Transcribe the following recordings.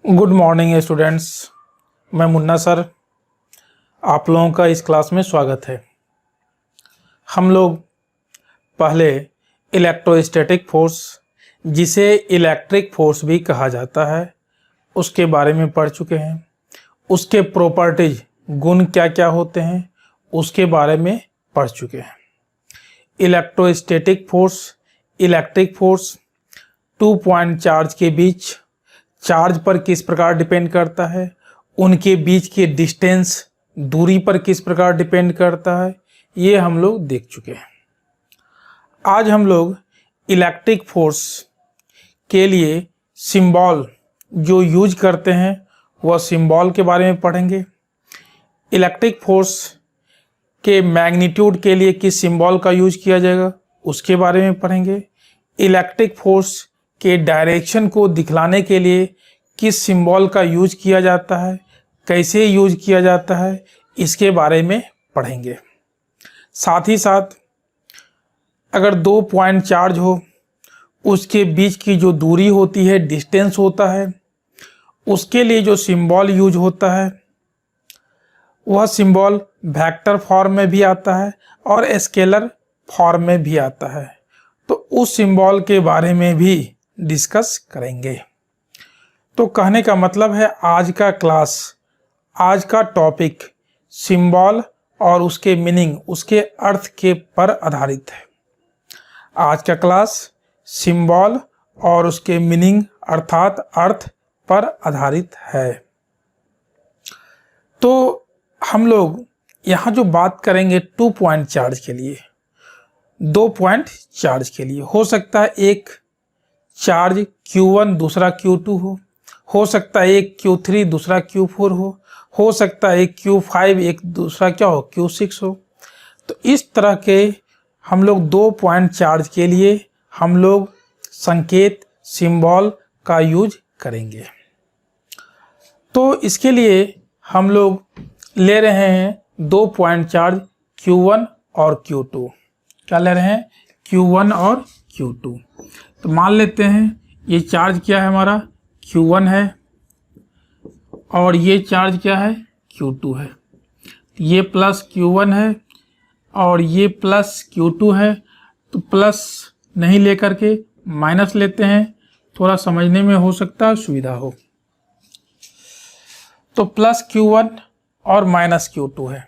Good morning students. मैं Munna sir, आप लोगों का इस क्लास में स्वागत है। हम लोग पहले इलेक्ट्रोस्टैटिक फोर्स, जिसे इलेक्ट्रिक फोर्स भी कहा जाता है, उसके बारे में पढ़ चुके हैं। उसके प्रॉपर्टीज, गुण क्या क्या होते हैं, उसके बारे में पढ़ चुके हैं। Electrostatic force, electric force 2 point charge के बीच चार्ज पर किस प्रकार डिपेंड करता है, उनके बीच के डिस्टेंस, दूरी पर किस प्रकार डिपेंड करता है, ये हम लोग देख चुके हैं। आज हम लोग इलेक्ट्रिक फोर्स के लिए सिंबल जो यूज करते हैं वह सिंबल के बारे में पढ़ेंगे। इलेक्ट्रिक फोर्स के मैग्नीट्यूड के लिए किस सिंबल का यूज किया जाएगा उसके बारे में पढ़ेंगे। इलेक्ट्रिक फोर्स के डायरेक्शन को दिखलाने के लिए किस सिंबल का यूज किया जाता है, कैसे यूज किया जाता है, इसके बारे में पढ़ेंगे। साथ ही साथ अगर 2 पॉइंट चार्ज हो, उसके बीच की जो दूरी होती है, डिस्टेंस होता है, उसके लिए जो सिंबल यूज होता है वह सिंबल वेक्टर फॉर्म में भी आता है और स्केलर फॉर्म में भी आता है। तो उस सिंबल के बारे में भी डिस्कस करेंगे। तो कहने का मतलब है आज का क्लास, आज का टॉपिक सिंबल और उसके मीनिंग, उसके अर्थ के पर आधारित है। आज का क्लास सिंबल और उसके मीनिंग अर्थात अर्थ पर आधारित है। तो हम लोग यहाँ जो बात करेंगे 2 पॉइंट चार्ज के लिए, 2 पॉइंट चार्ज के लिए हो सकता है एक चार्ज Q1 दूसरा Q2 हो सकता है एक Q3 दूसरा Q4 हो सकता है एक Q5 एक दूसरा क्या हो Q6 हो। तो इस तरह के हम लोग 2 पॉइंट चार्ज के लिए हम लोग संकेत सिंबल का यूज करेंगे। तो इसके लिए हम लोग ले रहे हैं 2 पॉइंट चार्ज Q1 और Q2। क्या ले रहे हैं? Q1 और Q2। तो मान लेते हैं ये चार्ज क्या है हमारा Q1 है और ये चार्ज क्या है Q2 है। ये प्लस Q1 है और ये प्लस Q2 है। तो प्लस नहीं लेकर के माइनस लेते हैं, थोड़ा समझने में हो सकता है सुविधा हो। तो प्लस Q1 और माइनस Q2 है।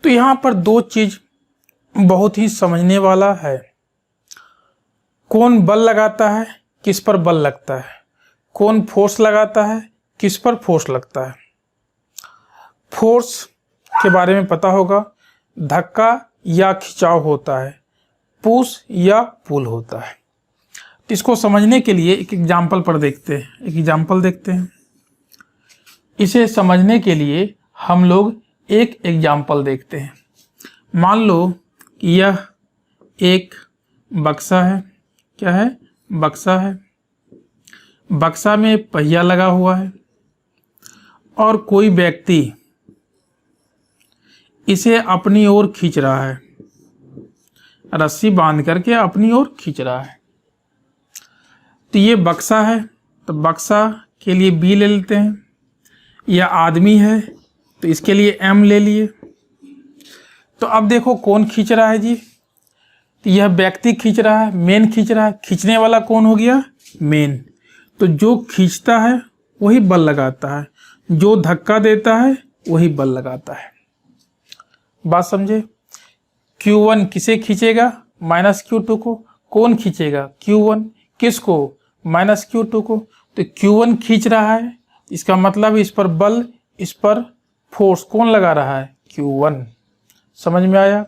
तो यहाँ पर 2 चीज बहुत ही समझने वाला है। कौन बल लगाता है, किस पर बल लगता है, कौन फोर्स लगाता है, किस पर फोर्स लगता है। फोर्स के बारे में पता होगा, धक्का या खिंचाव होता है, पुश या पुल होता है। तो इसको समझने के लिए एक एग्जाम्पल पर देखते हैं, एक एग्जाम्पल देखते हैं। इसे समझने के लिए हम लोग एक एग्जाम्पल देखते हैं। मान लो कि यह एक बक्सा है। क्या है? बक्सा है। बक्सा में पहिया लगा हुआ है और कोई व्यक्ति इसे अपनी ओर खींच रहा है, रस्सी बांध करके अपनी ओर खींच रहा है। तो ये बक्सा है, तो बक्सा के लिए B ले लेते हैं। यह आदमी है तो इसके लिए M ले लिए। तो अब देखो कौन खींच रहा है जी? तो यह व्यक्ति खींच रहा है, मेन खींच रहा है। खींचने वाला कौन हो गया? मेन। तो जो खींचता है वही बल लगाता है, जो धक्का देता है वही बल लगाता है। बात समझे? Q1 किसे खींचेगा? माइनस Q2 को। कौन खींचेगा? Q1। किसको? माइनस Q2 को। तो Q1 खींच रहा है, इसका मतलब इस पर बल, इस पर फोर्स कौन लगा रहा है? Q1। समझ में आया?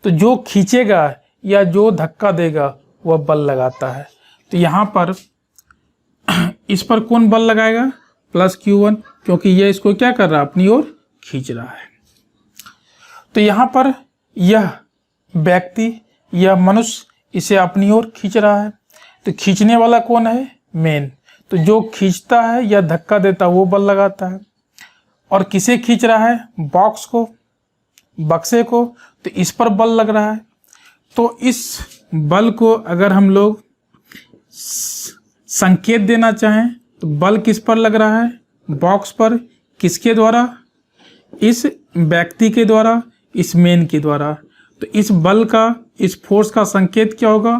तो जो खींचेगा या जो धक्का देगा वह बल लगाता है। तो यहाँ पर इस पर कौन बल लगाएगा? प्लस Q1, क्योंकि यह इसको क्या कर रहा है? अपनी ओर खींच रहा है। तो यहाँ पर यह व्यक्ति, यह मनुष्य इसे अपनी ओर खींच रहा है। तो खींचने वाला कौन है? मेन। तो जो खींचता है या धक्का देता है वो बल लगाता है। और किसे खींच रहा है? बॉक्स को, बक्से को। तो इस पर बल लग रहा है। तो इस बल को अगर हम लोग संकेत देना चाहें तो बल किस पर लग रहा है? बॉक्स पर। किसके द्वारा? इस व्यक्ति के द्वारा, इस मेन के द्वारा। तो इस बल का, इस फोर्स का संकेत क्या होगा?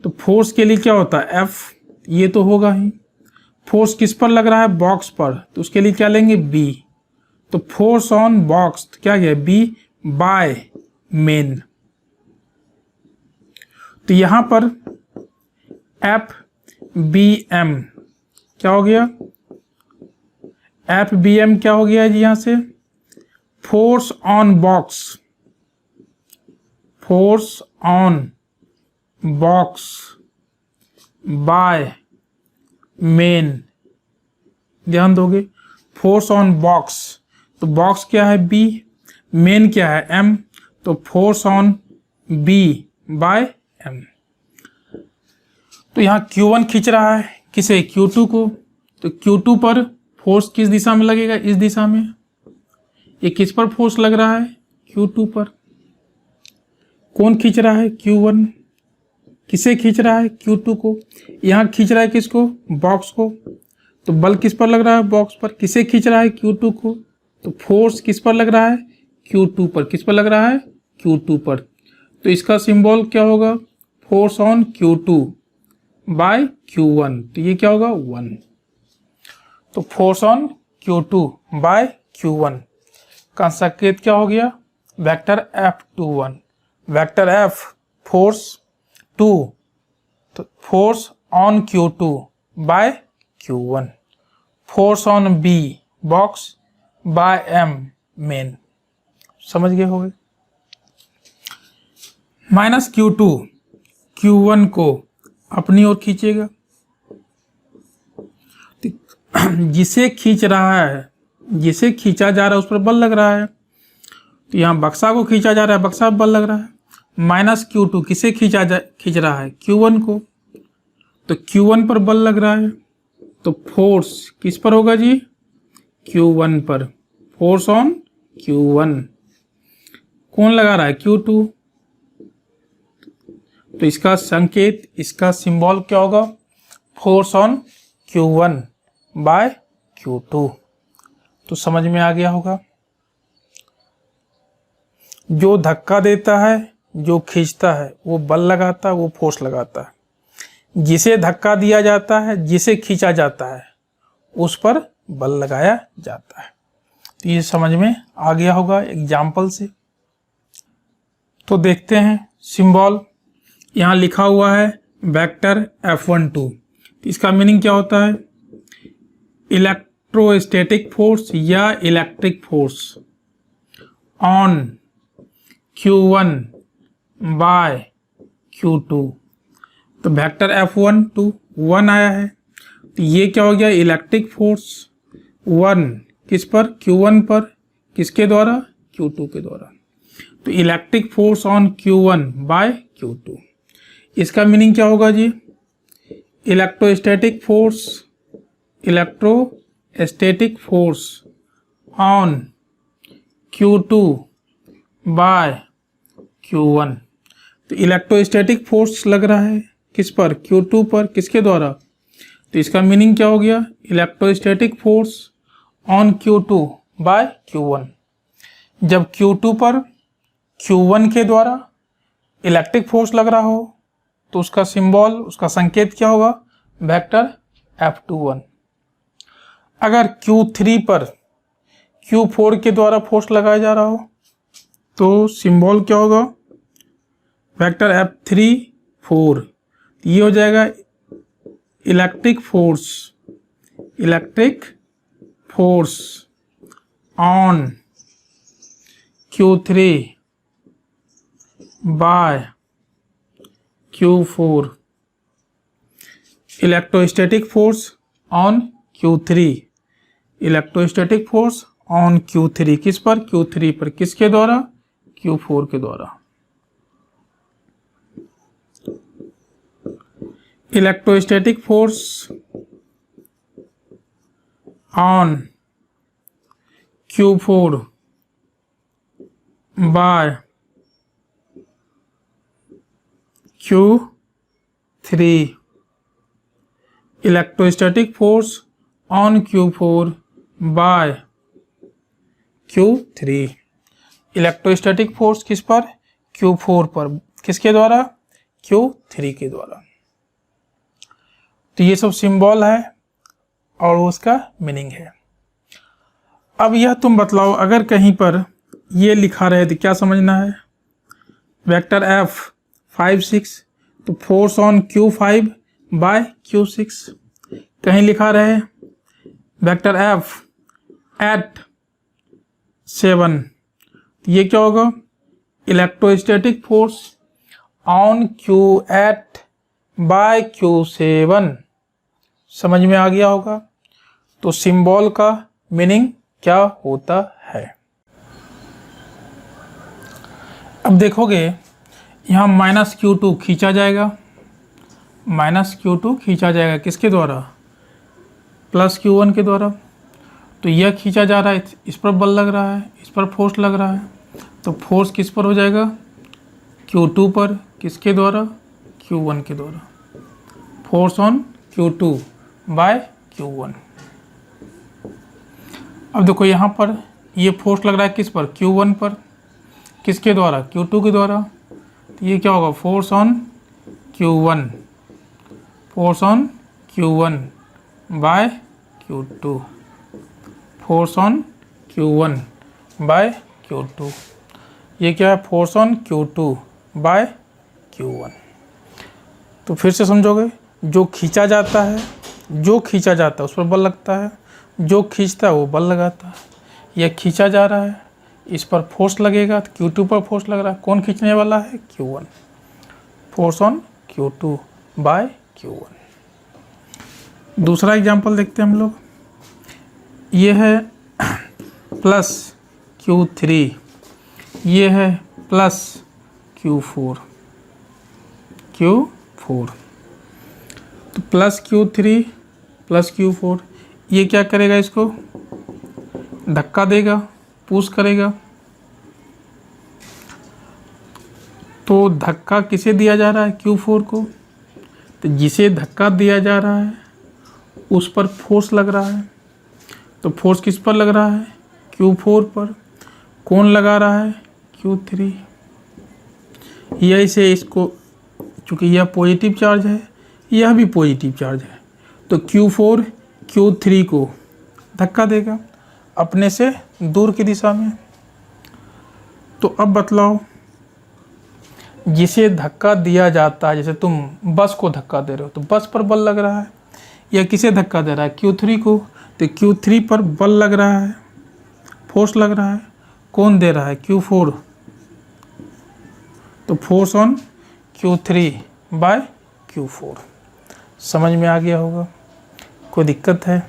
तो फोर्स के लिए क्या होता है? F। ये तो होगा ही। फोर्स किस पर लग रहा है? बॉक्स पर, तो उसके लिए क्या लेंगे? B। तो फोर्स ऑन बॉक्स क्या गया? B by man. तो यहां पर FBM क्या हो गया? FBM क्या हो गया जी? यहां से force on box, force on box by man. ध्यान दोगे, फोर्स ऑन बॉक्स, तो बॉक्स क्या है? B, मेन क्या है? M, तो force on B by M। तो यहां Q1 खींच रहा है किसे? Q2 को। तो Q2 पर फोर्स किस दिशा में लगेगा? इस दिशा में। ये किस पर फोर्स लग रहा है? Q2 पर। कौन खींच रहा है? Q1। किसे खींच रहा है? Q2 को। यहां खींच रहा है किसको? बॉक्स को। तो बल किस पर लग रहा है? बॉक्स पर। किसे खींच रहा है? Q2 को। तो फोर्स किस पर लग रहा है? Q2 पर। किस पर लग रहा है? Q2 पर। तो इसका सिंबल क्या होगा? Force on Q2 by Q1। तो ये क्या होगा? 1। तो force on Q2 by Q1 का संकेत क्या हो गया? Vector F21। Vector F force 2, तो force on Q2 by Q1। Force on B box by M man. समझ गए होगे? माइनस Q2 Q1 को अपनी ओर खींचेगा। जिसे खींच रहा है, जिसे खींचा जा रहा है उस पर बल लग रहा है। तो यहाँ बक्सा को खींचा जा रहा है, बक्सा पर बल लग रहा है। माइनस Q2 किसे खींच रहा है? Q1 को। तो Q1 पर बल लग रहा है, तो फोर्स किस पर होगा जी? Q1 पर। फोर्स ऑन Q1 कौन लगा रहा है? Q2। तो इसका संकेत, इसका सिंबल क्या होगा? Force on Q1 by Q2। तो समझ में आ गया होगा। जो धक्का देता है, जो खींचता है, वो बल लगाता है, वो फोर्स लगाता है। जिसे धक्का दिया जाता है, जिसे खींचा जाता है, उस पर बल लगाया जाता है। तो ये समझ में आ गया होगा एग्जाम्पल से। तो देखते हैं सिंबल। यहाँ लिखा हुआ है वेक्टर F12। इसका मीनिंग क्या होता है? इलेक्ट्रोस्टैटिक फोर्स या electric force on Q1 by Q2। तो वेक्टर F12 1 आया है, तो ये क्या हो गया? इलेक्ट्रिक फोर्स 1 किस पर? Q1 पर। किसके द्वारा? Q2 के द्वारा। तो electric force on Q1 by Q2। इसका मीनिंग क्या होगा जी? Electrostatic force, electrostatic force on Q2 by Q1। तो इलेक्ट्रोस्टैटिक फोर्स लग रहा है किस पर? Q2 पर। किसके द्वारा? तो इसका मीनिंग क्या हो गया? Electrostatic force on Q2 by Q1। जब Q2 पर Q1 के द्वारा इलेक्ट्रिक फोर्स लग रहा हो, तो उसका सिंबल, उसका संकेत क्या होगा? Vector F21। अगर Q3 पर Q4 के द्वारा फोर्स लगाया जा रहा हो, तो सिंबल क्या होगा? Vector F34। ये हो जाएगा electric force, electric force on Q3 by Q4। Electrostatic force on Q3, electrostatic force on Q3 किस पर? Q3 पर। किसके द्वारा? Q4 के द्वारा। Electrostatic force on Q4 by Q3। Electrostatic force on Q4 by Q3। Electrostatic force किस पर? Q4 पर। किसके द्वारा? Q3 के द्वारा। तो ये सब सिंबल है और उसका मीनिंग है। अब यह तुम बतलाओ, अगर कहीं पर ये लिखा रहे तो क्या समझना है? वेक्टर F 5 6, तो force on Q5 bye Q6। कहीं लिखा रहे वेक्टर F एट 7, तो ये क्या होगा? Electrostatic force on Q8 by Q7। समझ में आ गया होगा। तो सिंबल का मीनिंग क्या होता है? अब देखोगे यहाँ -Q2 खींचा जाएगा, -Q2 खींचा जाएगा किसके द्वारा? +Q1 के द्वारा। तो यह खींचा जा रहा है, इस पर बल लग रहा है, इस पर फोर्स लग रहा है। तो फोर्स किस पर हो जाएगा? Q2 पर। किसके द्वारा? Q1 के द्वारा। Force on Q2 by Q1। अब देखो यहाँ पर ये फोर्स लग रहा है किस पर? Q1 पर। किसके द्वारा? Q2 के द्वारा। तो ये क्या होगा? Force on Q1, force on Q1 by Q2, force on Q1 by Q2। ये क्या है? Force on Q2 by Q1। तो फिर से समझोगे, जो खींचा जाता है, जो खींचा जाता है उस पर बल लगता है, जो खींचता है वो बल लगाता है। यह खींचा जा रहा है, इस पर फोर्स लगेगा, तो Q2 पर फोर्स लग रहा है। कौन खींचने वाला है? Q1। Force on Q2 by Q1। दूसरा एग्जांपल देखते हैं हम लोग। ये है +Q3, ये है +Q4, Q4। तो +Q3 +Q4, ये क्या करेगा? इसको धक्का देगा, पुश करेगा। तो धक्का किसे दिया जा रहा है? Q4 को। तो जिसे धक्का दिया जा रहा है उस पर फोर्स लग रहा है। तो फोर्स किस पर लग रहा है? Q4 पर। कौन लगा रहा है? Q3। यह से इसको, चूँकि यह पॉजिटिव चार्ज है, यह भी पॉजिटिव चार्ज है, तो Q4 Q3 को धक्का देगा अपने से दूर की दिशा में। तो अब बतलाओ, जिसे धक्का दिया जाता है, जैसे तुम बस को धक्का दे रहे हो तो बस पर बल लग रहा है, या किसे धक्का दे रहा है? Q3 को। तो Q3 पर बल लग रहा है, फोर्स लग रहा है। कौन दे रहा है? Q4। तो force on Q3 by Q4। समझ में आ गया होगा। कोई दिक्कत है?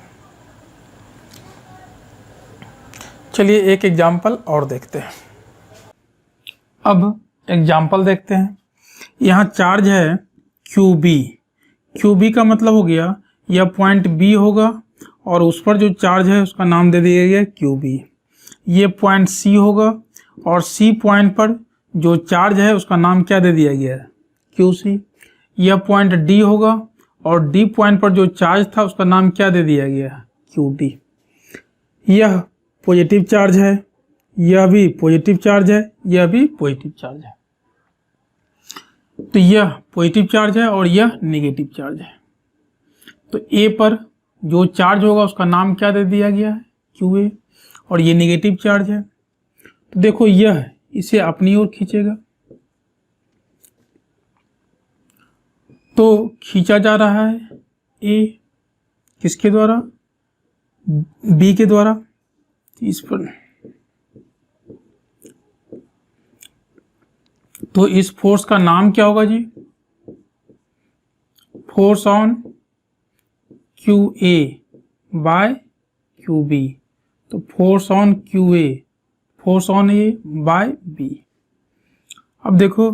चलिए एक एग्जाम्पल और देखते हैं। अब एग्जाम्पल देखते हैं। यहाँ चार्ज है QB। QB का मतलब हो गया यह पॉइंट B होगा और उस पर जो चार्ज है उसका नाम दे दिया गया QB। ये पॉइंट C होगा और C पॉइंट पर जो चार्ज है उसका नाम क्या दे दिया गया है? QC। यह पॉइंट D होगा और D पॉइंट पर जो चार्ज था उसका नाम क्या दे दिया गया है? QD। यह पॉजिटिव चार्ज है, यह भी पॉजिटिव चार्ज है, यह भी पॉजिटिव चार्ज है। तो यह पॉजिटिव चार्ज है और यह नेगेटिव चार्ज है। तो A पर जो चार्ज होगा उसका नाम क्या दे दिया गया है? QA। और ये नेगेटिव चार्ज है। तो देखो यह इसे अपनी ओर खींचेगा, तो खींचा जा रहा है A किसके द्वारा? B के द्वारा। इस पर तो इस फोर्स का नाम क्या होगा जी? Force on QA by QB। तो force on QA, force on A by B। अब देखो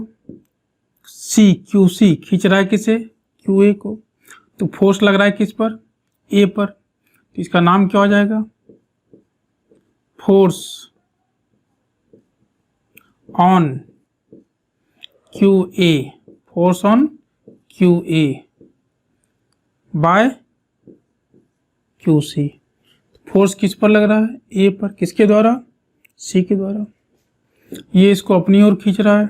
QC खींच रहा है किसे? QA को। तो फोर्स लग रहा है किस पर? A पर। तो इसका नाम क्या हो जाएगा? Force on QA, force on QA by Q C. Force किस पर लग रहा है? ए पर। किसके द्वारा? सी के द्वारा। ये इसको अपनी ओर खींच रहा है,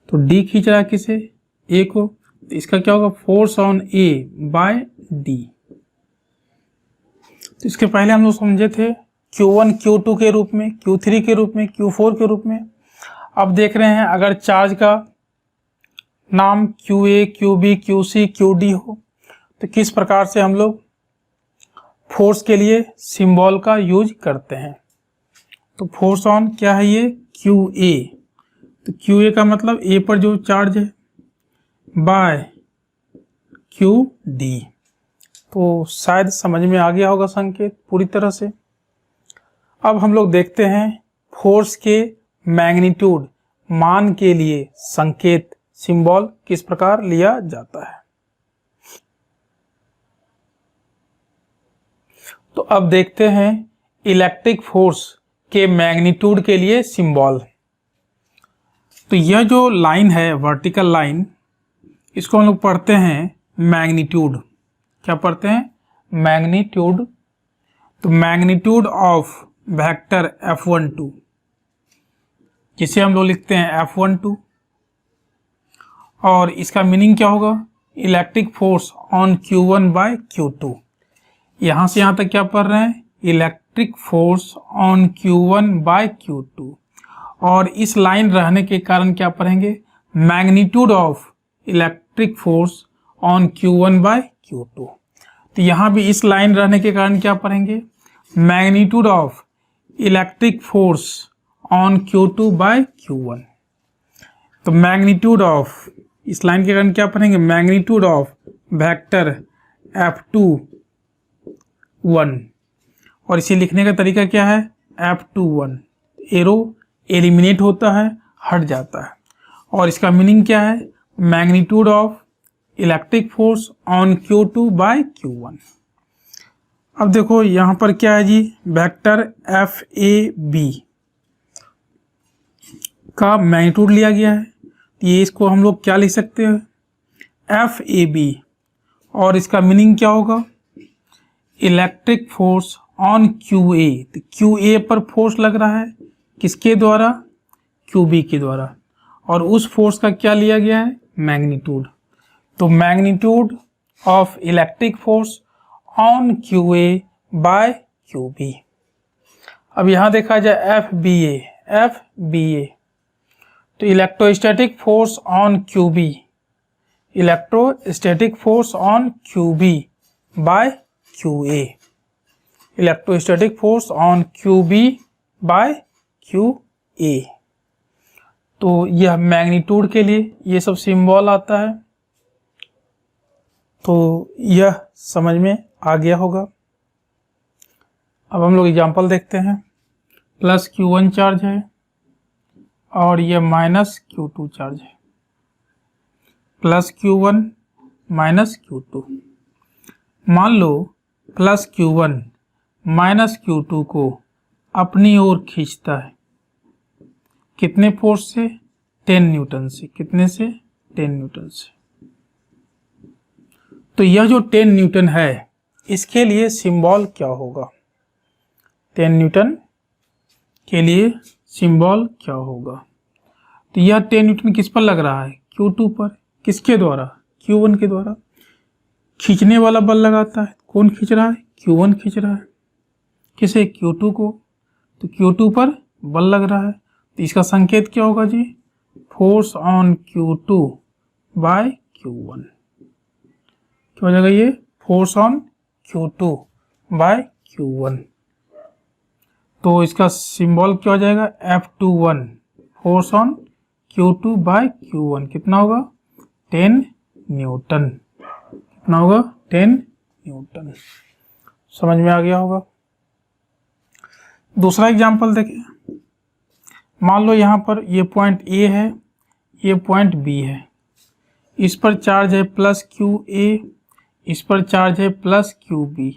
तो डी खींच रहा है किसे? ए को। तो इसका क्या होगा? Force on A by D. तो इसके पहले हम लोग समझे थे Q1 Q2 के रूप में, Q3 के रूप में, Q4 के रूप में। अब देख रहे हैं अगर चार्ज का नाम QA, QB, QC, QD हो तो किस प्रकार से हम लोग फोर्स के लिए सिंबल का यूज करते हैं। तो फोर्स ऑन क्या है? ये QA। तो QA का मतलब A पर जो चार्ज है बाय QD। तो शायद समझ में आ गया होगा संकेत पूरी तरह से। अब हम लोग देखते हैं फोर्स के मैग्नीट्यूड मान के लिए संकेत सिंबल किस प्रकार लिया जाता है। तो अब देखते हैं इलेक्ट्रिक फोर्स के मैग्नीट्यूड के लिए सिंबल। तो यह जो लाइन है, वर्टिकल लाइन, इसको हम लोग पढ़ते हैं मैग्नीट्यूड। क्या पढ़ते हैं? मैग्नीट्यूड। तो मैग्नीट्यूड ऑफ वेक्टर F12, जिसे हम लोग लिखते हैं F12, और इसका मीनिंग क्या होगा? Electric force on Q1 by Q2। यहां से यहां तक क्या पढ़ रहे हैं? Electric force on Q1 by Q2। और इस लाइन रहने के कारण क्या पढ़ेंगे? Magnitude of electric force on Q1 by Q2। तो यहां भी इस लाइन रहने के कारण क्या पढ़ेंगे? Magnitude of electric force on Q2 by Q1। तो मैग्नीट्यूड ऑफ, इस लाइन के कारण क्या पढ़ेंगे? Magnitude of vector F21। और इसे लिखने का तरीका क्या है? F21। एरो एलिमिनेट होता है, हट जाता है। और इसका मीनिंग क्या है? Magnitude of electric force on Q2 by Q1। अब देखो यहां पर क्या है जी? वेक्टर FAB का मैग्नीट्यूड लिया गया है। ये इसको हम लोग क्या लिख सकते हैं? FAB। और इसका मीनिंग क्या होगा? Electric force on QA। तो QA पर फोर्स लग रहा है, किसके द्वारा? QB के द्वारा। और उस फोर्स का क्या लिया गया है? मैग्नीट्यूड। तो magnitude of electric force on QA by QB। अब यहां देखा जाए FBA। तो electrostatic force on QB, electrostatic force on QB by QA, electrostatic force on QB by QA। तो यह मैग्नीट्यूड के लिए ये सब सिंबल आता है। तो यह समझ में आ गया होगा। अब हम लोग एग्जांपल देखते हैं। प्लस Q1 चार्ज है और यह माइनस Q2 चार्ज है। Plus Q1 minus Q2। मान लो प्लस Q1 माइनस Q2 को अपनी ओर खींचता है। कितने फोर्स से? 10 न्यूटन से। कितने से? 10 न्यूटन से। तो यह जो 10 न्यूटन है इसके लिए सिंबल क्या होगा? 10 न्यूटन के लिए सिंबल क्या होगा? तो यह 10 न्यूटन किस पर लग रहा है? Q2 पर। किसके द्वारा? Q1 के द्वारा। खींचने वाला बल लगाता है, कौन खींच रहा है? Q1 खींच रहा है। किसे? Q2 को। तो Q2 पर बल लग रहा है, तो इसका संकेत क्या होगा जी? Force on Q2 by Q1। क्या हो जाएगा ये? Force on Q2 by Q1। तो इसका सिंबल क्या हो जाएगा? F21। Force on Q2 by Q1 कितना होगा? 10 न्यूटन। कितना होगा? 10 न्यूटन। समझ में आ गया होगा। दूसरा एग्जांपल देखें। मान लो यहाँ पर ये पॉइंट A है, ये पॉइंट B है। इस पर चार्ज है प्लस QA, इस पर चार्ज है प्लस QB।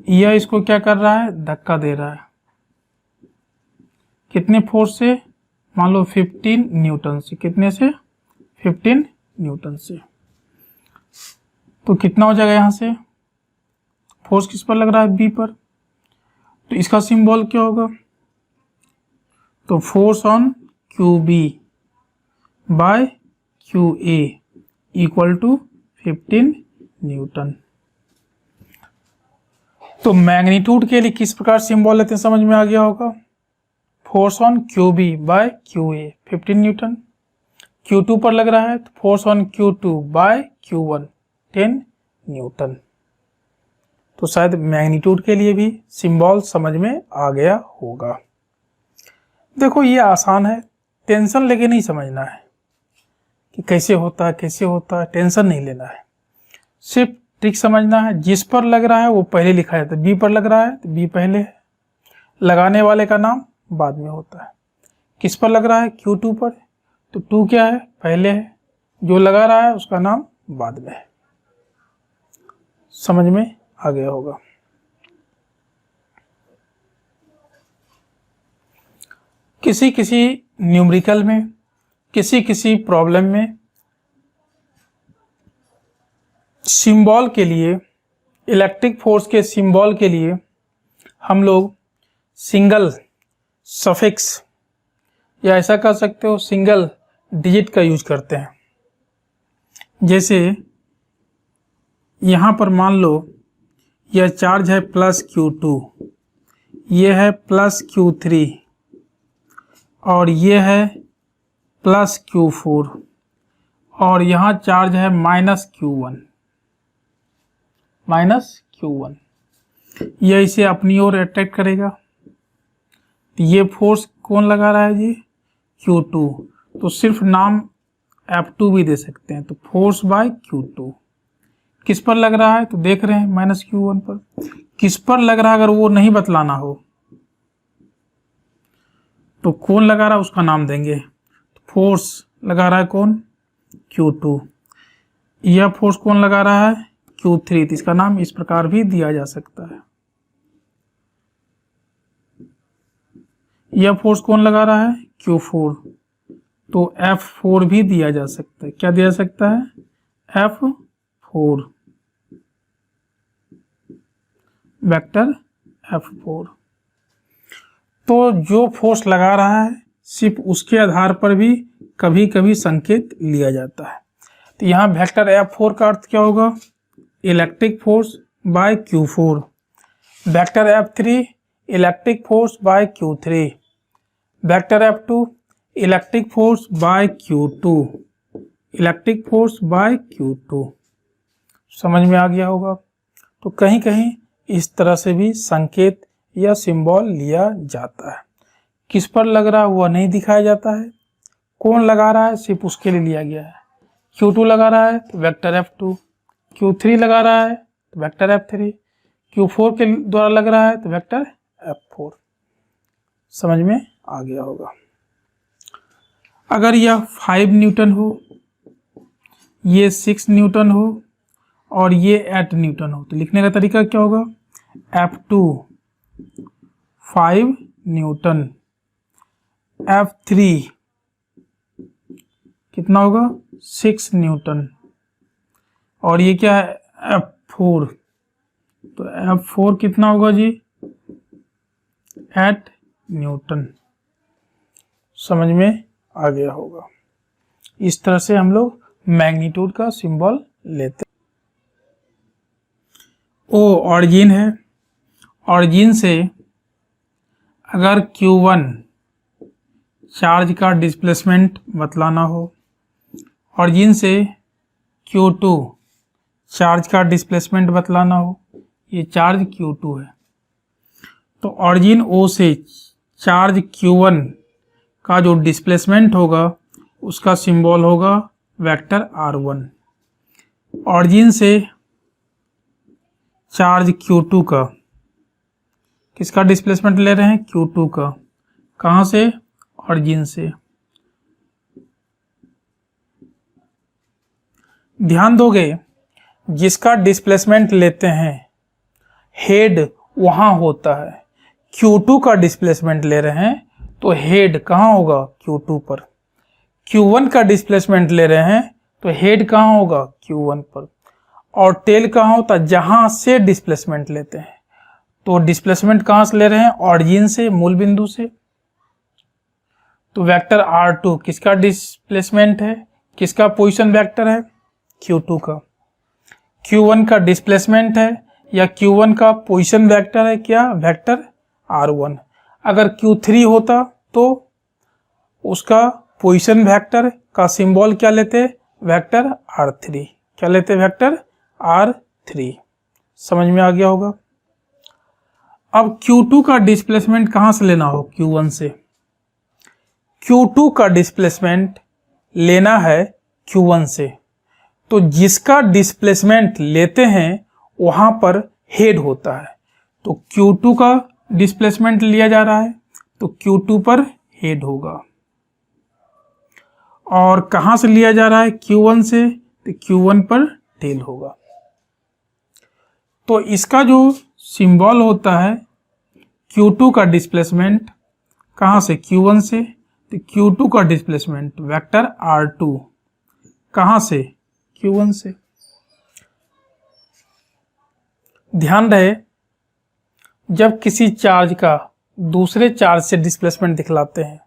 यह इसको क्या कर रहा है? धक्का दे रहा है। कितने फोर्स से? मान लो 15 न्यूटन से। कितने से? 15 न्यूटन से। तो कितना हो जाएगा यहाँ से, फोर्स किस पर लग रहा है, बी पर, तो इसका सिंबल क्या होगा, तो force on Q B by Q A equal to 15 newton. तो मैग्नीट्यूड के लिए किस प्रकार सिंबल लेते हैं समझ में आ गया होगा, force on Q B by Q A 15 newton, Q2 पर लग रहा है तो force on Q2 by Q1 10 Newton. तो शायद मैग्नीट्यूड के लिए भी सिंबल समझ में आ गया होगा। देखो ये आसान है, टेंशन लेके नहीं समझना है कि कैसे होता है, टेंशन नहीं लेना है, सिर्फ ट्रिक समझना है। जिस पर लग रहा है वो पहले लिखा जाता है, बी पर लग रहा है तो बी पहले है, लगाने वाले का नाम बाद में होता है। किस पर लग रहा है, Q2 पर, तो 2 क्या है, पहले है, जो लगा रहा है उसका नाम बाद में है। समझ में आ गया होगा। किसी किसी न्यूमेरिकल में, किसी प्रॉब्लम में सिंबल के लिए, इलेक्ट्रिक फोर्स के सिंबल के लिए हम लोग सिंगल सफिक्स या ऐसा कह सकते हो सिंगल डिजिट का यूज करते हैं। जैसे यहाँ पर मान लो यह चार्ज है +Q2, यह है +Q3 और यह है +Q4 और यहाँ चार्ज है -Q1, यह इसे अपनी ओर अट्रैक्ट करेगा। तो ये फोर्स कौन लगा रहा है जी, Q2, तो सिर्फ नाम F2 भी दे सकते हैं। तो फोर्स बाय Q2 किस पर लग रहा है, तो देख रहे हैं -Q1 पर। किस पर लग रहा है अगर वो नहीं बतलाना हो तो कौन लगा रहा है उसका नाम देंगे। फोर्स लगा रहा है कौन, Q2, यह फोर्स कौन लगा रहा है, Q3, तो इसका नाम इस प्रकार भी दिया जा सकता है। यह फोर्स कौन लगा रहा है, Q4, तो F4 भी दिया जा सकता है। क्या दिया जा सकता है, F4, वेक्टर F4। तो जो फोर्स लगा रहा है सिर्फ उसके आधार पर भी कभी कभी संकेत लिया जाता है। तो यहाँ वेक्टर F4 का अर्थ क्या होगा, electric force by Q4, vector F3 electric force by Q3, vector F2 electric force by Q2, electric force by Q2। समझ में आ गया होगा। तो कहीं कहीं इस तरह से भी संकेत या सिंबल लिया जाता है। किस पर लग रहा है वह नहीं दिखाया जाता है, कौन लगा रहा है सिर्फ उसके लिए लिया गया है। Q2 लगा रहा है तो वेक्टर F2, Q3 लगा रहा है तो वेक्टर F3, Q4 के द्वारा लग रहा है तो वेक्टर F4। समझ में आ गया होगा। अगर यह 5 न्यूटन हो, ये 6 न्यूटन हो और ये 8 न्यूटन हो तो लिखने का तरीका क्या होगा, F2 5 न्यूटन, F3 कितना होगा 6 न्यूटन और ये क्या है F4, तो F4 कितना होगा जी 8 न्यूटन। समझ में आ गया होगा। इस तरह से हम लोग मैग्नीट्यूड का सिंबल लेते हैं। ओ ऑरिजिन है, ऑरिजिन से अगर Q1 चार्ज का डिस्प्लेसमेंट बतलाना हो, ऑरिजिन से Q2 चार्ज का डिस्प्लेसमेंट बतलाना हो, ये चार्ज Q2 है, तो ऑरिजिन O से चार्ज Q1 का जो डिस्प्लेसमेंट होगा उसका सिंबल होगा वेक्टर R1। ऑरिजिन से चार्ज Q2 का, किसका डिस्प्लेसमेंट ले रहे हैं, Q2 का, कहाँ से, ऑरिजिन से। ध्यान दोगे जिसका डिस्प्लेसमेंट लेते हैं हेड वहां होता है, Q2 का डिस्प्लेसमेंट ले रहे हैं तो हेड कहाँ होगा, Q2 पर। Q1 का डिस्प्लेसमेंट ले रहे हैं तो हेड कहाँ होगा, Q1 पर। और टेल कहाँ होता है, जहां से डिस्प्लेसमेंट लेते हैं। तो डिस्प्लेसमेंट कहां से ले रहे हैं, ऑरिजिन से, मूल बिंदु से। तो वेक्टर R2 किसका डिस्प्लेसमेंट है, किसका पोजीशन वेक्टर है, Q2 का। Q1 का डिस्प्लेसमेंट है या Q1 का पोजीशन वेक्टर है, क्या, वेक्टर R1। अगर Q3 होता तो उसका पोजीशन वेक्टर का सिंबल क्या लेते, वेक्टर R3। क्या लेते, वेक्टर R3। समझ में आ गया होगा। अब Q2 का डिस्प्लेसमेंट कहां से लेना हो, Q1 से। Q2 का डिस्प्लेसमेंट लेना है Q1 से, तो जिसका डिस्प्लेसमेंट लेते हैं वहां पर हेड होता है। तो Q2 का डिस्प्लेसमेंट लिया जा रहा है तो Q2 पर हेड होगा। और कहां से लिया जा रहा है, Q1 से, तो Q1 पर टेल होगा। तो इसका जो सिंबल होता है Q2 का डिस्प्लेसमेंट कहां से, Q1 से, तो Q2 का डिस्प्लेसमेंट वेक्टर R2 कहां से, Q1 से। ध्यान रहे, जब किसी चार्ज का दूसरे चार्ज से डिस्प्लेसमेंट दिखलाते हैं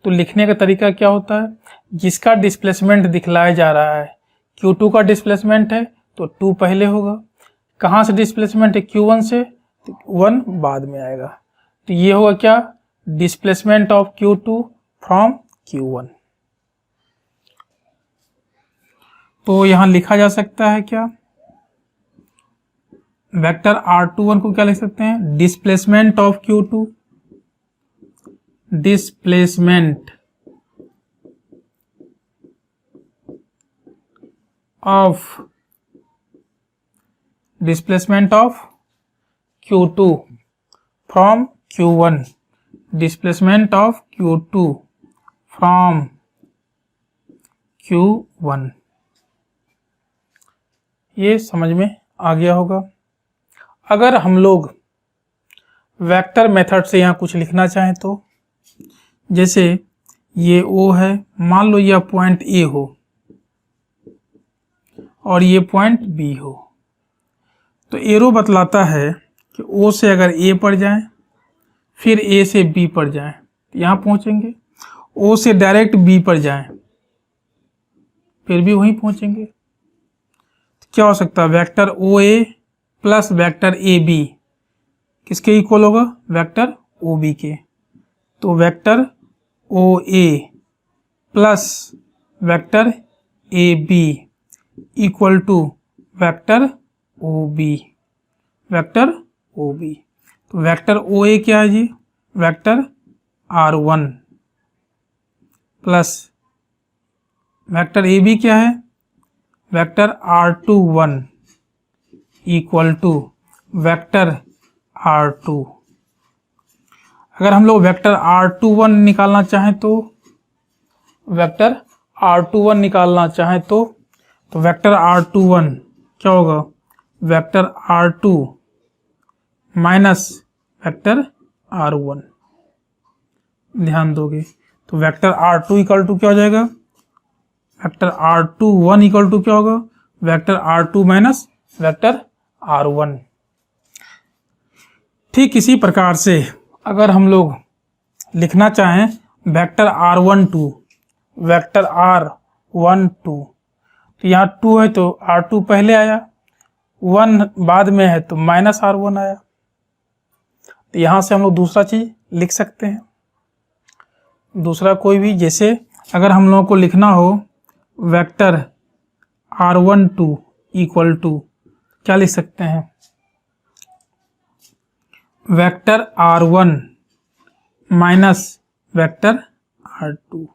तो लिखने का तरीका क्या होता है, जिसका डिस्प्लेसमेंट दिखलाया जा रहा है Q2 का डिस्प्लेसमेंट है तो 2 पहले होगा, कहां से डिस्प्लेसमेंट है, Q1 से, तो 1 बाद में आएगा। तो ये होगा क्या, displacement of Q2 from Q1। तो यहां लिखा जा सकता है क्या, वेक्टर R21 को क्या लिख सकते हैं, displacement of Q2, displacement of Q2 from Q1, displacement of Q2 from Q1। ये समझ में आ गया होगा। अगर हम लोग वेक्टर मेथड से यहाँ कुछ लिखना चाहें तो, जैसे ये O है, मान लो यह पॉइंट A हो और ये पॉइंट B हो, तो एरो बतलाता है कि O से अगर A पर जाएं फिर A से B पर जाएं तो यहाँ पहुँचेंगे, O से डायरेक्ट B पर जाएं फिर भी वहीं पहुँचेंगे। तो क्या हो सकता है, vector OA plus vector AB किसके इक्वल होगा, वेक्टर OB के। तो vector OA plus vector AB equal to vector OB, vector OB। तो वेक्टर OA क्या है जी, vector R1 plus vector AB क्या है, vector R21 equal to vector R2। अगर हम लोग वेक्टर R21 निकालना चाहें तो वेक्टर R21 निकालना चाहें तो वेक्टर R21 क्या होगा, vector R2 minus vector R1। ध्यान दोगे तो वेक्टर R2 इक्वल टू क्या हो जाएगा, वेक्टर R21 इक्वल टू क्या होगा, vector R2 minus vector R1। ठीक इसी प्रकार से अगर हम लोग लिखना चाहें वेक्टर R12 वेक्टर R12, तो यहाँ 2 है तो R2 पहले आया, 1 बाद में है तो माइनस R1 आया। तो यहाँ से हम लोग दूसरा चीज लिख सकते हैं, दूसरा कोई भी, जैसे अगर हम लोगों को लिखना हो वेक्टर R12 इक्वल टू क्या लिख सकते हैं, vector R1 minus vector R2।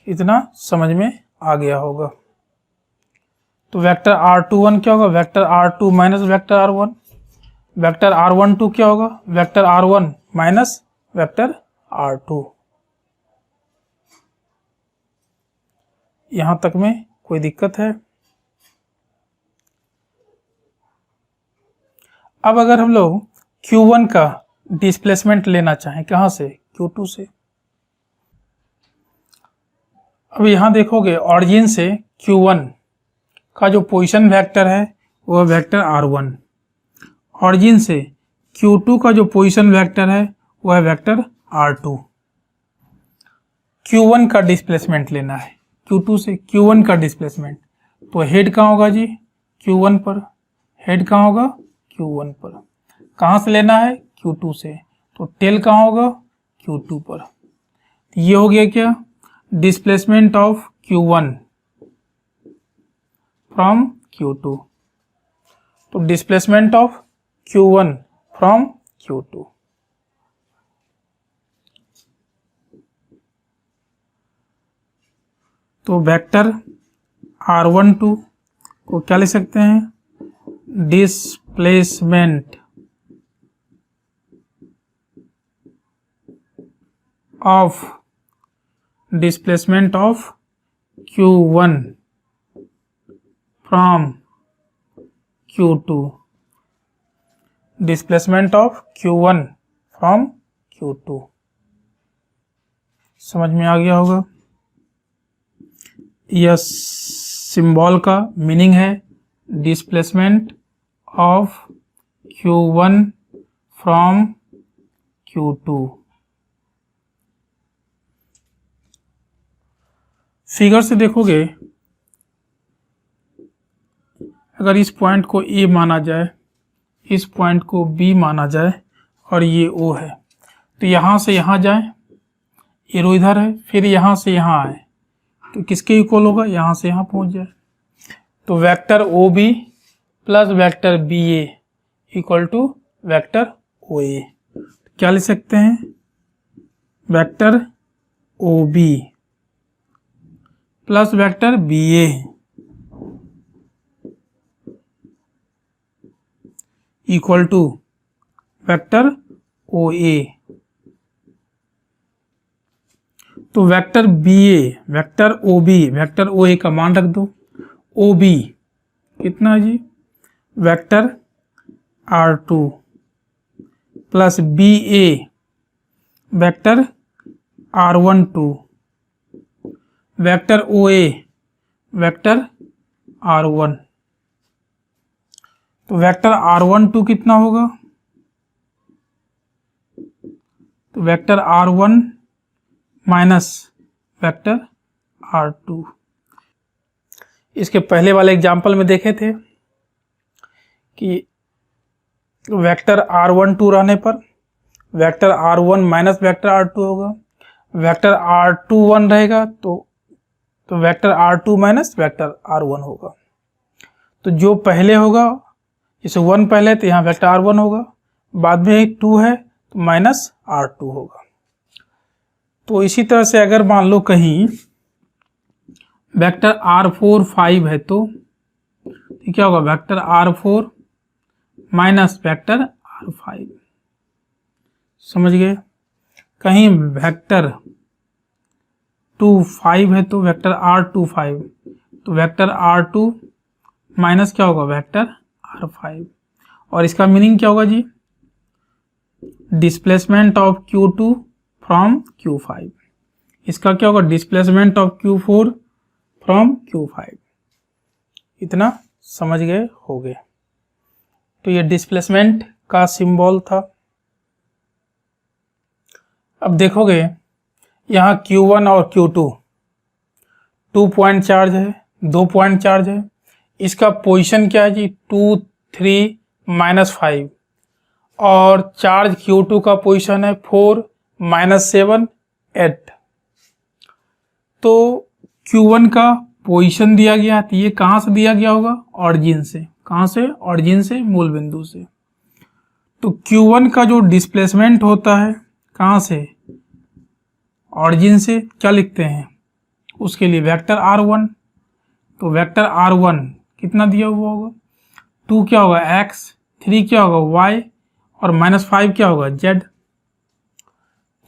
इतना समझ में आ गया होगा। तो वेक्टर R21 क्या होगा, vector R2 minus vector R1, vector R12 क्या होगा, vector R1 minus vector R2। यहां तक में कोई दिक्कत है? अब अगर हम लोग Q1 का डिस्प्लेसमेंट लेना चाहें, कहां से, Q2 से। अब यहां देखोगे ऑरिजिन से Q1 का जो पोजीशन वेक्टर है वह वेक्टर r1, ऑरिजिन से q2 का जो पोजीशन वेक्टर है वह वेक्टर r2। q1 का डिस्प्लेसमेंट लेना है, q2 से q1 का डिस्प्लेसमेंट, तो हेड कहाँ होगा जी, q1 पर, हेड कहाँ होगा, q1 पर। कहाँ से लेना है, q2 से, तो टेल कहाँ होगा, q2 पर। ये हो गया क्या, displacement of q1 from q2, तो displacement of q1 from q2। तो वेक्टर r12 को क्या लिख सकते हैं, displacement of q1 from q2, displacement of q1 from q2। समझ में आ गया होगा। यह सिंबल का मीनिंग है displacement of q1 from q2। Figure से देखोगे, अगर इस पॉइंट को A माना जाए, इस पॉइंट को B माना जाए और ये O है, तो यहाँ से यहाँ जाए, एरो इधर है, फिर यहाँ से यहाँ आए तो किसके इक्वल होगा, यहाँ से यहाँ पहुँच जाए। तो vector OB plus vector BA equal to vector OA। क्या लिख सकते हैं, vector OB plus vector BA equal to vector OA। तो vector BA, vector OB, vector OA का मान रख दो। OB कितना है जी, vector R2 plus BA vector R12, vector OA vector R1। तो वेक्टर R12 कितना होगा, तो vector R1 minus vector R2। इसके पहले वाले एग्जाम्पल में देखे थे कि वेक्टर R12 रहने पर vector R1 minus vector R2 होगा, वेक्टर R21 रहेगा तो vector R2 minus vector R1 होगा। तो जो पहले होगा, जैसे 1 पहले तो यहाँ वेक्टर R1 होगा, बाद में 2 है तो माइनस R2 होगा। तो इसी तरह से अगर मान लो कहीं वेक्टर R4 5 है तो क्या होगा, vector R4 minus vector R5। समझ गए। कहीं वेक्टर 2 5 है तो वेक्टर R2 5, तो वेक्टर R2 माइनस क्या होगा, वेक्टर R5। और इसका मीनिंग क्या होगा जी, displacement of Q2 from Q5। इसका क्या होगा, displacement of Q4 from Q5। इतना समझ गए होगे। तो ये डिस्प्लेसमेंट का सिंबल था। अब देखोगे यहाँ Q1 और Q2 2 पॉइंट चार्ज है, 2 पॉइंट चार्ज है। इसका पोजीशन क्या है जी, 2 3 -5, और चार्ज Q2 का पोजीशन है 4 -7 8। तो Q1 का पोजीशन दिया गया, तो ये कहाँ से दिया गया होगा, ऑरिजिन से। कहाँ से, ऑरिजिन से, मूल बिंदु से। तो Q1 का जो डिस्प्लेसमेंट होता है कहाँ से, ऑरिजिन से, क्या लिखते हैं उसके लिए, वेक्टर R1। तो वेक्टर R1 कितना दिया हुआ होगा, 2 क्या होगा x, 3 क्या होगा y, और -5 क्या होगा z।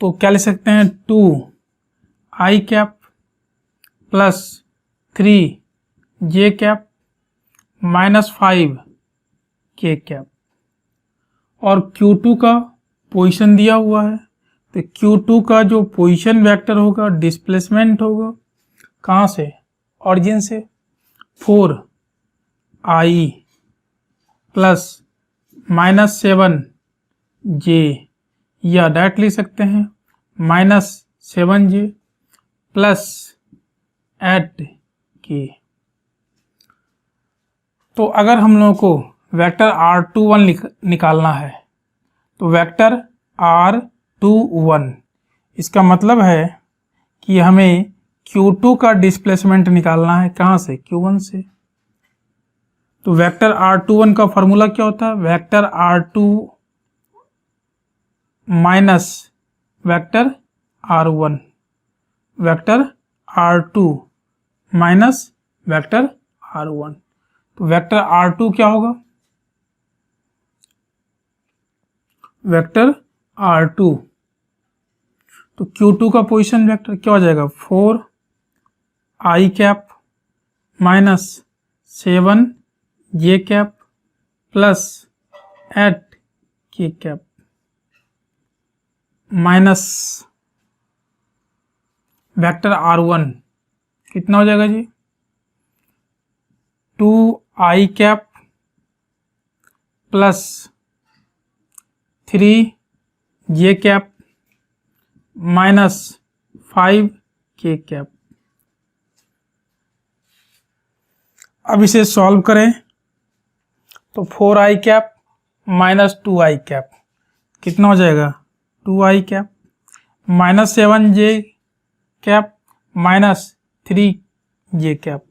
तो क्या लिख सकते हैं, 2 i cap plus 3 j cap -5 k cap. और Q2 का पोजीशन दिया हुआ है, तो Q2 का जो पोजीशन वेक्टर होगा, डिस्प्लेसमेंट होगा कहाँ से, ऑरिजिन से, 4 आई प्लस -7j, या डायरेक्ट लिख सकते हैं -7j प्लस 8k। तो अगर हम लोगों को वेक्टर R21 निकालना है तो वेक्टर R21, इसका मतलब है कि हमें Q2 का डिस्प्लेसमेंट निकालना है, कहाँ से? Q1 से। तो वेक्टर R21 का फॉर्मूला क्या होता है? Vector R2 minus vector R1, vector R2 minus vector R1। तो वेक्टर R2 क्या होगा? वेक्टर R2, तो Q2 का पोजीशन वेक्टर क्या हो जाएगा? 4i cap minus 7j cap plus 8k cap minus vector R1 कितना हो जाएगा जी? 2i cap plus 3j cap minus 5k cap. अब इसे सॉल्व करें तो 4i cap minus 2i cap कितना हो जाएगा? 2i cap minus 7j cap minus 3j cap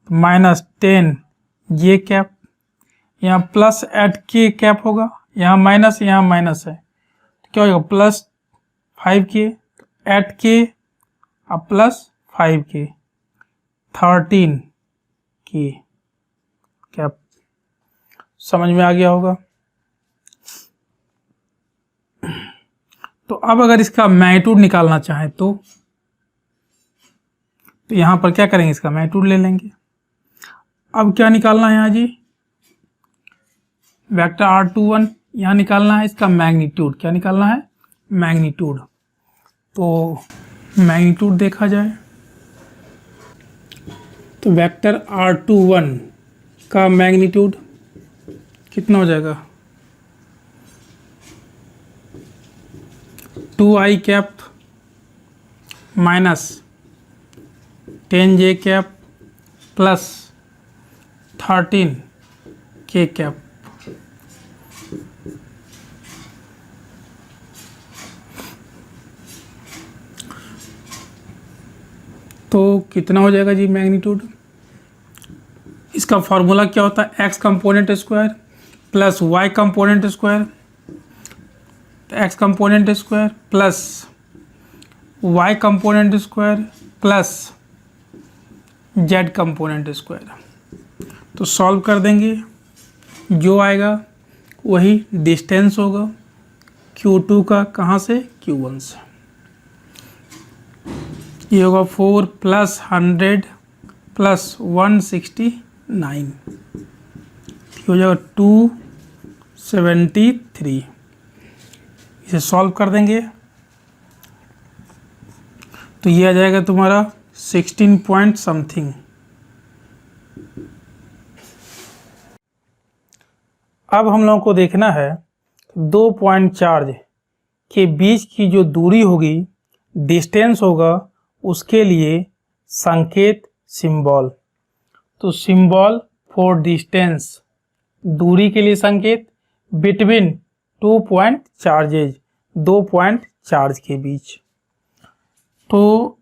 minus 10j cap, यहाँ प्लस 8k कैप होगा, यहाँ माइनस है, तो क्या होगा? प्लस 5k, 8k अब प्लस 5k 13k कैप। समझ में आ गया होगा? तो अब अगर इसका मैग्नीट्यूड निकालना चाहें तो यहाँ पर क्या करेंगे? इसका मैग्नीट्यूड ले लेंगे। अब क्या निकालना है यहाँ जी? वेक्टर R21 यहाँ निकालना है, इसका मैग्नीट्यूड। क्या निकालना है? मैग्नीट्यूड। तो मैग्नीट्यूड देखा जाए तो वेक्टर R21 का मैग्नीट्यूड कितना हो जाएगा? 2i cap minus 10j cap plus 13k cap. तो कितना हो जाएगा जी मैग्नीट्यूड? इसका फॉर्मूला क्या होता है? x component square plus y component square, x component square plus y component square plus z component square. तो सॉल्व कर देंगे, जो आएगा वही डिस्टेंस होगा Q2 का, कहाँ से? Q1 से। ये होगा 4 प्लस 100 प्लस 169, हो जाएगा 273। इसे सॉल्व कर देंगे तो ये आ जाएगा तुम्हारा 16 पॉइंट समथिंग। अब हम लोगों को देखना है 2 पॉइंट चार्ज के बीच की जो दूरी होगी, डिस्टेंस होगा, उसके लिए संकेत सिंबल। तो सिंबल फॉर डिस्टेंस, दूरी के लिए संकेत between 2 point charges, 2 point charge के बीच। तो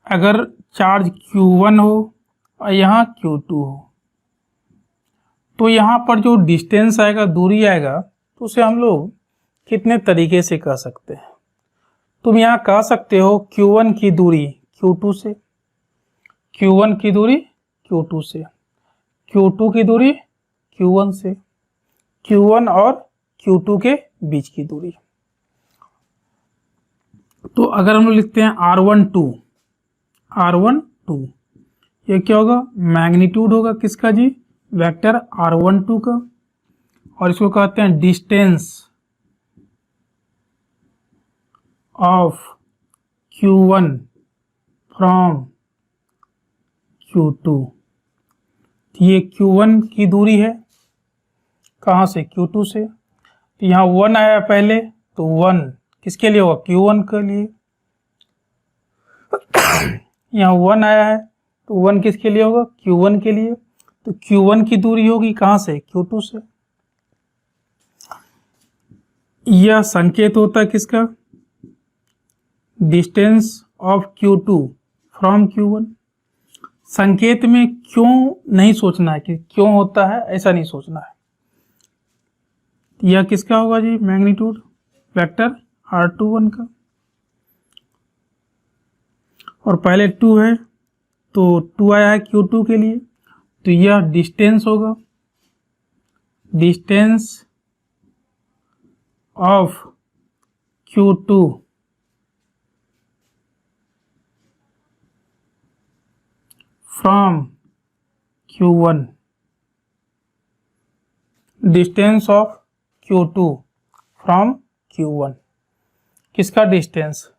अगर चार्ज Q1 हो और यहाँ Q2 हो तो यहाँ पर जो डिस्टेंस आएगा, दूरी आएगा, तो उसे हम लोग कितने तरीके से कह सकते हैं? तुम यहाँ कह सकते हो Q1 की दूरी Q2 से, Q1 की दूरी Q2 से, Q2 की दूरी Q1 से, Q1 और Q2 के बीच की दूरी। तो अगर हम लोग लिखते हैं R12, ये क्या होगा? मैग्नीट्यूड होगा किसका जी? वेक्टर R12 का, और इसको कहते हैं distance of Q1 from Q2, ये Q1 की दूरी है, कहाँ से? Q2 से। तो यहाँ 1 आया पहले, तो 1 किसके लिए होगा? Q1 के लिए। यहाँ 1 आया है तो 1 किसके लिए होगा? Q1 के लिए। तो Q1 की दूरी होगी कहाँ से? Q2 से। यह संकेत होता है किसका? Distance of Q2 from Q1। संकेत में क्यों नहीं सोचना है कि क्यों होता है, ऐसा नहीं सोचना है। यह किसका होगा जी? मैग्नीट्यूड वेक्टर R21 का। और पहले 2 है तो 2 आया है Q2 के लिए, तो यह डिस्टेंस होगा, distance of Q2 from Q1। Distance of Q2 from Q1 किसका डिस्टेंस?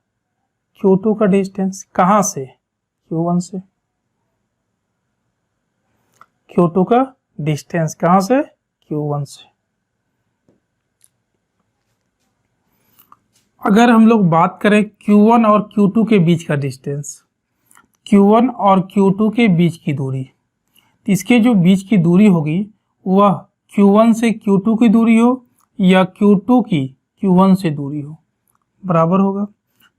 Q2 का डिस्टेंस। कहाँ से? Q1 से। Q2 का डिस्टेंस कहाँ से? Q1 से। अगर हम लोग बात करें Q1 और Q2 के बीच का डिस्टेंस, Q1 और Q2 के बीच की दूरी, तो इसके जो बीच की दूरी होगी वह Q1 से Q2 की दूरी हो या Q2 की Q1 से दूरी हो, बराबर होगा।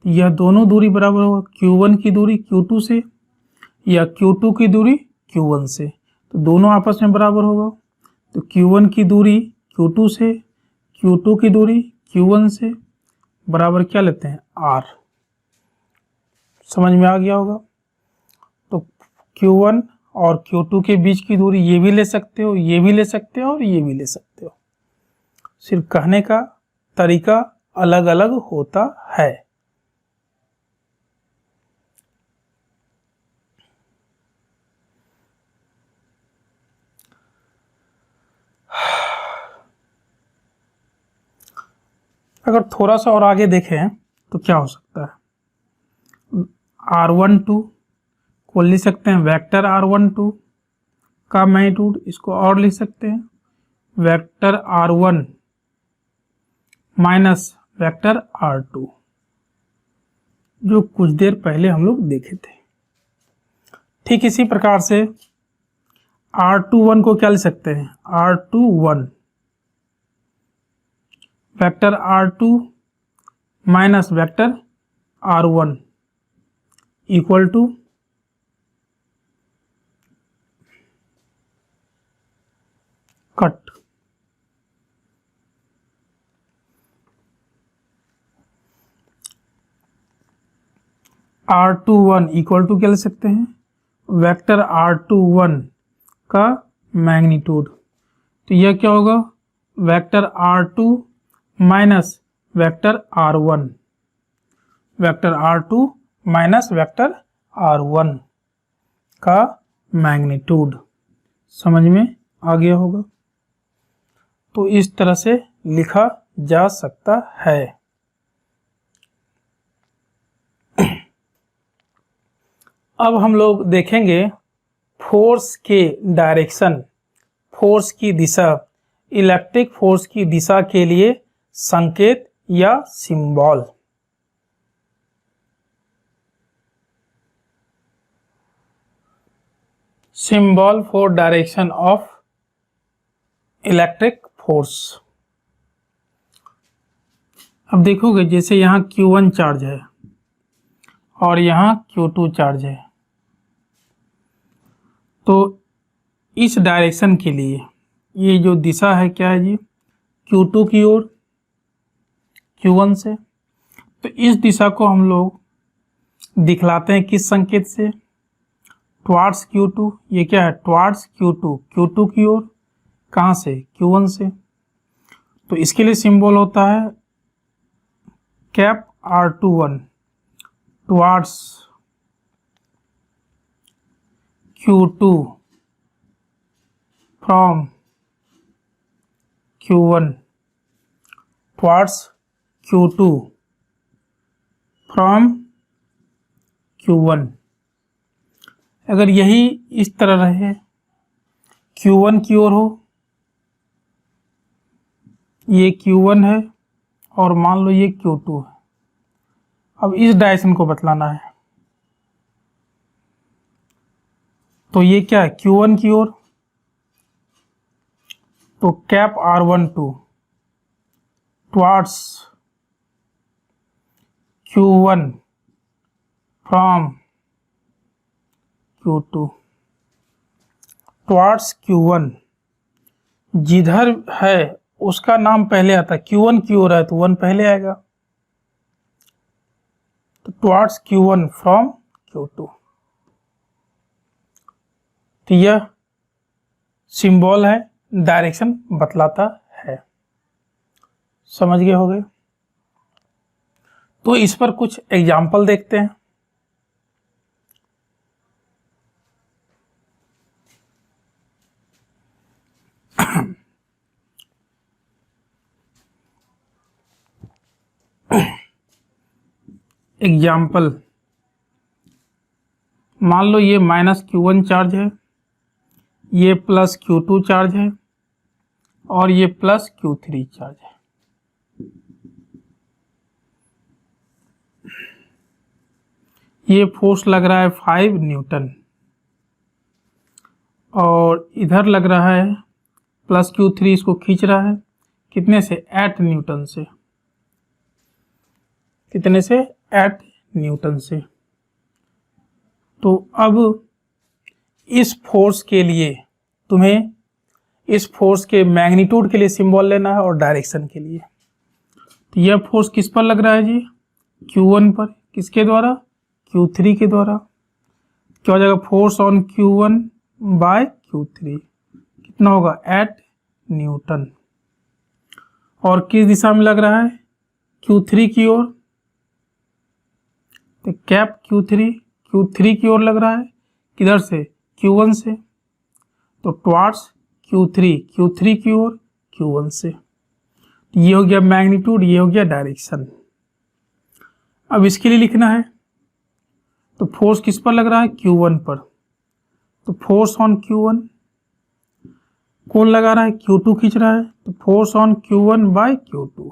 यह दोनों दूरी बराबर होगा, Q1 की दूरी Q2 से या Q2 की दूरी Q1 से, तो दोनों आपस में बराबर होगा। तो Q1 की दूरी Q2 से, Q2 की दूरी Q1 से, बराबर क्या लेते हैं? R। समझ में आ गया होगा। तो Q1 और Q2 के बीच की दूरी ये भी ले सकते हो, ये भी ले सकते हो और ये भी ले सकते हो, सिर्फ कहने का तरीका अलग अलग होता है। अगर थोड़ा सा और आगे देखें तो क्या हो सकता है? R12 को लिख सकते हैं वेक्टर R12 का मैग्नीट्यूड, इसको और लिख सकते हैं vector R1 minus vector R2, जो कुछ देर पहले हम लोग देखे थे। ठीक इसी प्रकार से R21 को क्या लिख सकते हैं? R21 vector R2 minus vector R1 equal to कट। R21 इक्वल टू क्या लिख सकते हैं? वेक्टर R21 का मैग्नीट्यूड। तो यह क्या होगा? Vector R2 minus vector R1, vector R2 minus vector R1 का मैग्नीट्यूड। समझ में आ गया होगा। तो इस तरह से लिखा जा सकता है। अब हम लोग देखेंगे फोर्स के डायरेक्शन, फोर्स की दिशा, इलेक्ट्रिक फोर्स की दिशा के लिए संकेत या symbol. Symbol for direction of electric force. अब देखोगे जैसे यहाँ Q1 चार्ज है और यहाँ Q2 चार्ज है, तो इस डायरेक्शन के लिए ये जो दिशा है क्या है जी? Q2 की ओर, Q1 से। तो इस दिशा को हम लोग दिखलाते हैं किस संकेत से? Towards Q2। ये क्या है? टुवार्ड्स Q2, Q2 की ओर, कहाँ से? Q1 से। तो इसके लिए सिंबल होता है cap R21 towards Q2 from Q1 towards Q2 from Q1। अगर यही इस तरह रहे Q1 की ओर हो, ये Q1 है और मान लो ये Q2 है। अब इस डायरेक्शन को बतलाना है, तो ये क्या है, Q1 की ओर, तो cap R12 towards Q1 from Q2, towards Q1 जिधर है उसका नाम पहले आता है, Q1 की ओर है तो 1 पहले आएगा, तो टुवार्ड्स Q1 फ्रॉम Q2। तो यह सिंबल है, डायरेक्शन बतलाता है। समझ गए होगे? तो इस पर कुछ एग्जाम्पल देखते हैं। एग्जाम्पल, मान लो ये -Q1 चार्ज है, ये +Q2 चार्ज है और ये +Q3 चार्ज है। ये फोर्स लग रहा है 5 न्यूटन और इधर लग रहा है +Q3 इसको खींच रहा है, कितने से, 8 न्यूटन से। कितने से, 8 न्यूटन से। तो अब इस फोर्स के लिए तुम्हें इस फोर्स के मैग्नीट्यूड के लिए सिंबल लेना है और डायरेक्शन के लिए। तो यह फोर्स किस पर लग रहा है जी, Q1 पर, किसके द्वारा, Q3 के द्वारा। क्या हो जाएगा, force on Q1 bye Q3 कितना होगा, 8 न्यूटन। और किस दिशा में लग रहा है, Q3 की ओर, तो कैप Q3 की ओर लग रहा है, किधर से, Q1 से, तो टुवार्ड्स Q3 की ओर Q1 से। ये हो गया मैग्नीट्यूड, ये हो गया डायरेक्शन। अब इसके लिए लिखना है, तो फोर्स किस पर लग रहा है, Q1 पर, तो फोर्स ऑन Q1 कौन लगा रहा है, Q2 खींच रहा है, तो force on Q1 by Q2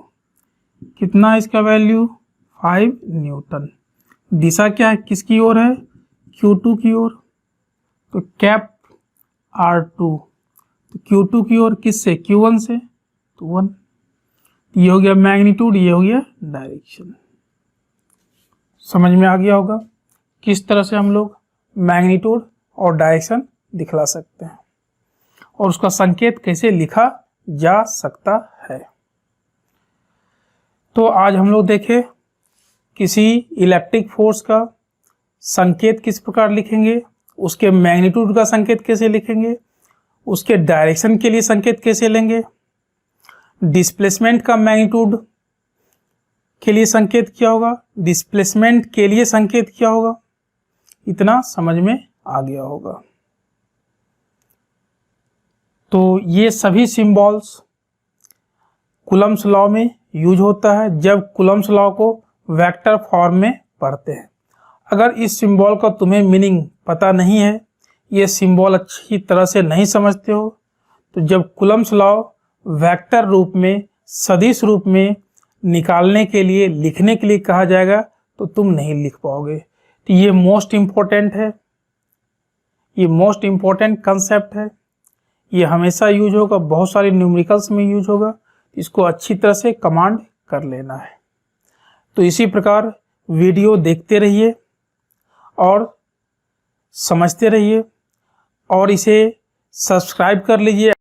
कितना है, इसका वैल्यू 5 न्यूटन। दिशा क्या है, किसकी ओर है, Q2 की ओर, तो कैप R2, तो Q2 की ओर किससे, Q1 से, तो 1। ये हो गया मैग्नीट्यूड, ये हो गया डायरेक्शन। समझ में आ गया होगा किस तरह से हम लोग मैग्नीट्यूड और डायरेक्शन दिखला सकते हैं और उसका संकेत कैसे लिखा जा सकता है। तो आज हम लोग देखें किसी इलेक्ट्रिक फोर्स का संकेत किस प्रकार लिखेंगे, उसके मैग्नीट्यूड का संकेत कैसे लिखेंगे, उसके डायरेक्शन के लिए संकेत कैसे लेंगे, डिस्प्लेसमेंट का मैग्नीट्यूड के लिए संकेत क्या होगा, डिस्प्लेसमेंट के लिए संकेत क्या होगा, इतना समझ में आ गया होगा। तो ये सभी सिंबल्स कूलम्ब्स लॉ में यूज होता है जब कूलम्ब्स लॉ को वेक्टर फॉर्म में पढ़ते हैं। अगर इस सिंबल का तुम्हें मीनिंग पता नहीं है, ये सिंबल अच्छी तरह से नहीं समझते हो, तो जब कूलम्ब्स लॉ वेक्टर रूप में, सदिश रूप में निकालने के लिए, लिखने के लिए कहा जाएगा तो तुम नहीं लिख पाओगे। तो ये मोस्ट इम्पोर्टेंट है, ये मोस्ट इम्पोर्टेंट कंसेप्ट है, ये हमेशा यूज होगा, बहुत सारे न्यूमेरिकल्स में यूज होगा। इसको अच्छी तरह से कमांड कर लेना है। तो इसी प्रकार वीडियो देखते रहिए और समझते रहिए और इसे सब्सक्राइब कर लीजिए